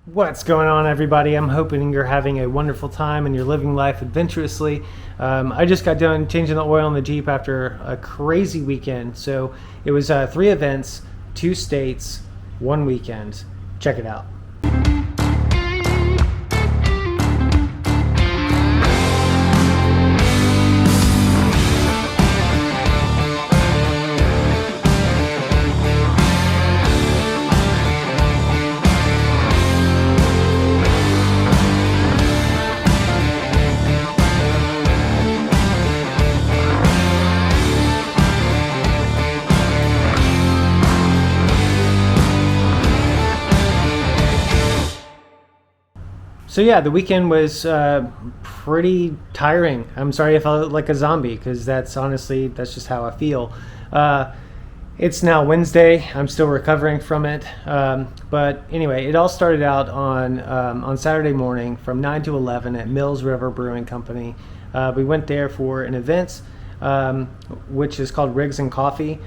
What's going on, everybody? I'm hoping you're having a wonderful time and you're living life adventurously. I just got done changing the oil on the Jeep after a crazy weekend. So it was 3 events, 2 states, 1 weekend. Check it out. So yeah, the weekend was pretty tiring. I'm sorry if I look like a zombie, because that's just how I feel. It's now Wednesday. I'm still recovering from it. But anyway, it all started out on Saturday morning from 9 to 11 at Mills River Brewing Company. We went there for an event, which is called Rigs and Coffee.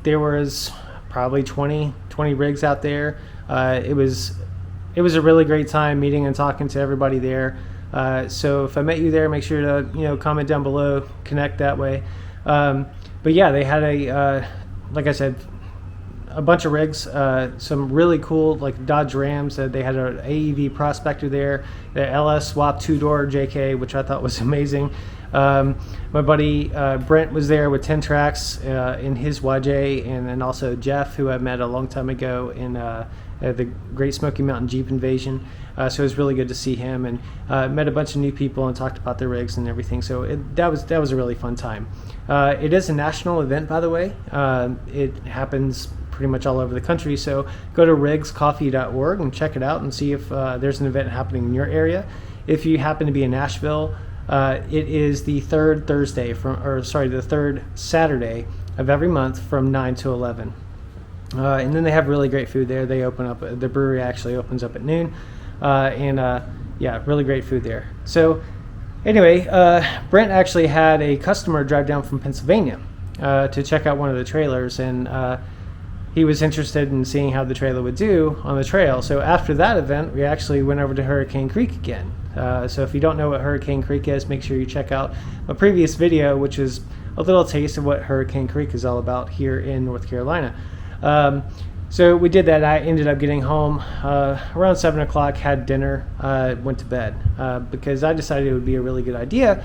There was probably 20 rigs out there. It was a really great time meeting and talking to everybody there. So if I met you there, make sure to comment down below, connect that way. But yeah, they had like I said, a bunch of rigs, some really cool like Dodge Rams. They had an AEV Prospector there, the LS Swap 2-door JK, which I thought was amazing. My buddy Brent was there with 10 tracks in his YJ, and then also Jeff, who I met a long time ago in the Great Smoky Mountain Jeep Invasion. So it was really good to see him, and met a bunch of new people and talked about their rigs and everything. So that was a really fun time. It is a national event, by the way. It happens pretty much all over the country. So go to rigscoffee.org and check it out and see if there's an event happening in your area. If you happen to be in Nashville, it is the third Saturday of every month from 9 to 11. And then they have really great food there. They open up, the brewery actually opens up at noon. Yeah, really great food there. So anyway, Brent actually had a customer drive down from Pennsylvania to check out one of the trailers, and he was interested in seeing how the trailer would do on the trail. So after that event, we actually went over to Hurricane Creek again. So if you don't know what Hurricane Creek is, make sure you check out a previous video, which is a little taste of what Hurricane Creek is all about here in North Carolina. So we did that. I ended up getting home around 7 o'clock, had dinner, went to bed, because I decided it would be a really good idea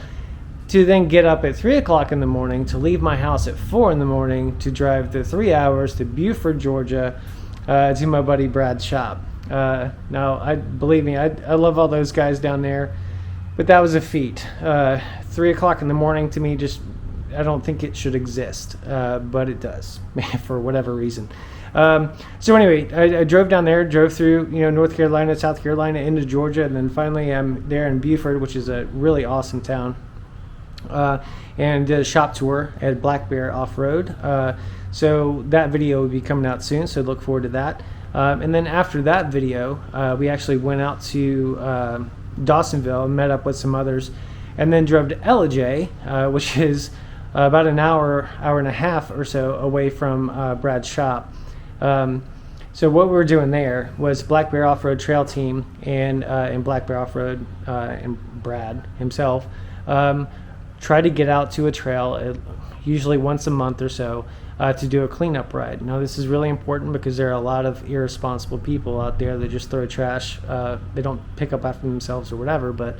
to then get up at 3 o'clock in the morning, to leave my house at 4 in the morning, to drive the 3 hours to Buford, Georgia, to my buddy Brad's shop. Now, believe me, I love all those guys down there, but that was a feat. 3 o'clock in the morning to me, I don't think it should exist, but it does for whatever reason. So anyway, I drove down there, drove through North Carolina, South Carolina, into Georgia, and then finally I'm there in Buford, which is a really awesome town. And did a shop tour at Black Bear Off-Road. So that video will be coming out soon, so look forward to that. And then after that video, we actually went out to Dawsonville and met up with some others, and then drove to Elijay, which is about an hour and a half or so away from Brad's shop. So what we were doing there was Black Bear Off-Road Trail Team and Black Bear Off-Road and Brad himself try to get out to a trail usually once a month or so to do a cleanup ride. Now this is really important because there are a lot of irresponsible people out there that just throw trash. They don't pick up after themselves or whatever, but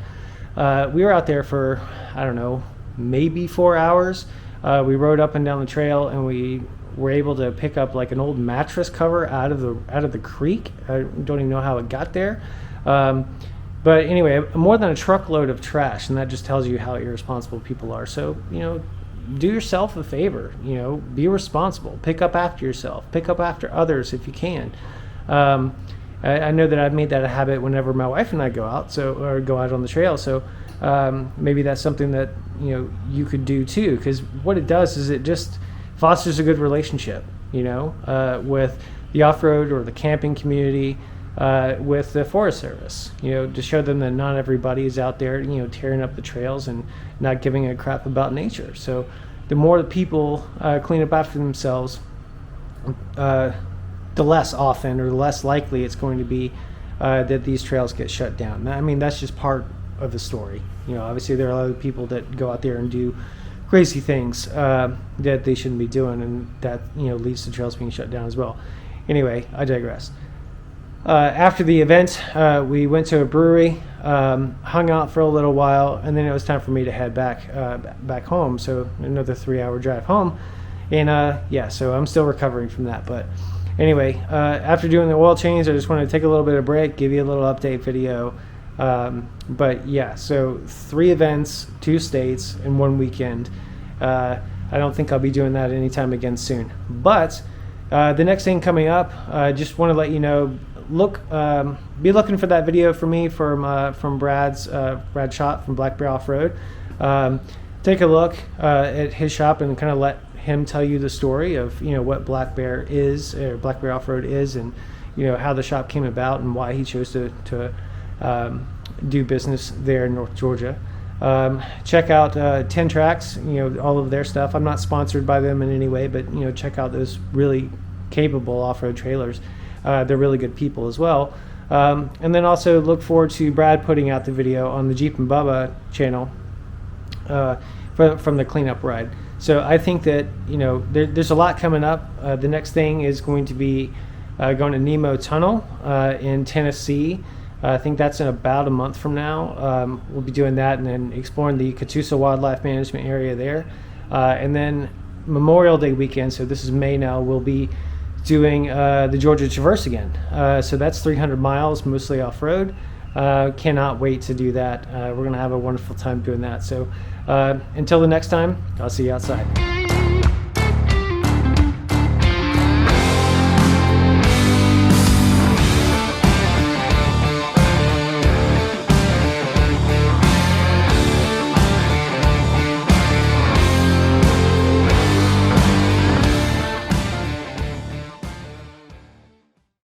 we were out there for, I don't know, maybe 4 hours. We rode up and down the trail, and we were able to pick up like an old mattress cover out of the creek. I don't even know how it got there. But anyway, more than a truckload of trash, and that just tells you how irresponsible people are. So, do yourself a favor, be responsible, pick up after yourself, pick up after others if you can. I know that I've made that a habit whenever my wife and I go out, or go out on the trail. So maybe that's something that you could do too, because what it does is it just fosters a good relationship, with the off-road or the camping community, with the Forest Service, to show them that not everybody is out there, tearing up the trails and not giving a crap about nature. So the more the people clean up after themselves, the less often or the less likely it's going to be that these trails get shut down. I mean, that's just part of the story. You know, obviously there are a lot of people that go out there and do crazy things that they shouldn't be doing, and that, you know, leads to trails being shut down as well. Anyway, I digress. After the event, we went to a brewery, hung out for a little while, and then it was time for me to head back home. So another 3-hour drive home, and yeah, so I'm still recovering from that. But anyway, after doing the oil change, I just wanted to take a little bit of break, give you a little update video. But yeah, so 3 events, 2 states in 1 weekend. I don't think I'll be doing that anytime again soon. But the next thing coming up, I just want to let you know, be looking for that video for me from Brad Schott from Black Bear Off-Road. Take a look at his shop and kind of let him tell you the story of, you know, what Black Bear is, or Black Bear Off-Road is, and, you know, how the shop came about and why he chose to do business there in North Georgia. Check out 10 Tracks, you know, all of their stuff. I'm not sponsored by them in any way, but, you know, check out those really capable off-road trailers. They're really good people as well. And then also look forward to Brad putting out the video on the Jeep and Bubba channel from the cleanup ride. So I think that, you know, there's a lot coming up. The next thing is going to be going to Nemo Tunnel in Tennessee. I think that's in about a month from now. We'll be doing that and then exploring the Catoosa Wildlife Management area there. And then Memorial Day weekend, so this is May now, we'll be doing the Georgia Traverse again. So that's 300 miles, mostly off-road. Cannot wait to do that. We're going to have a wonderful time doing that. So until the next time, I'll see you outside.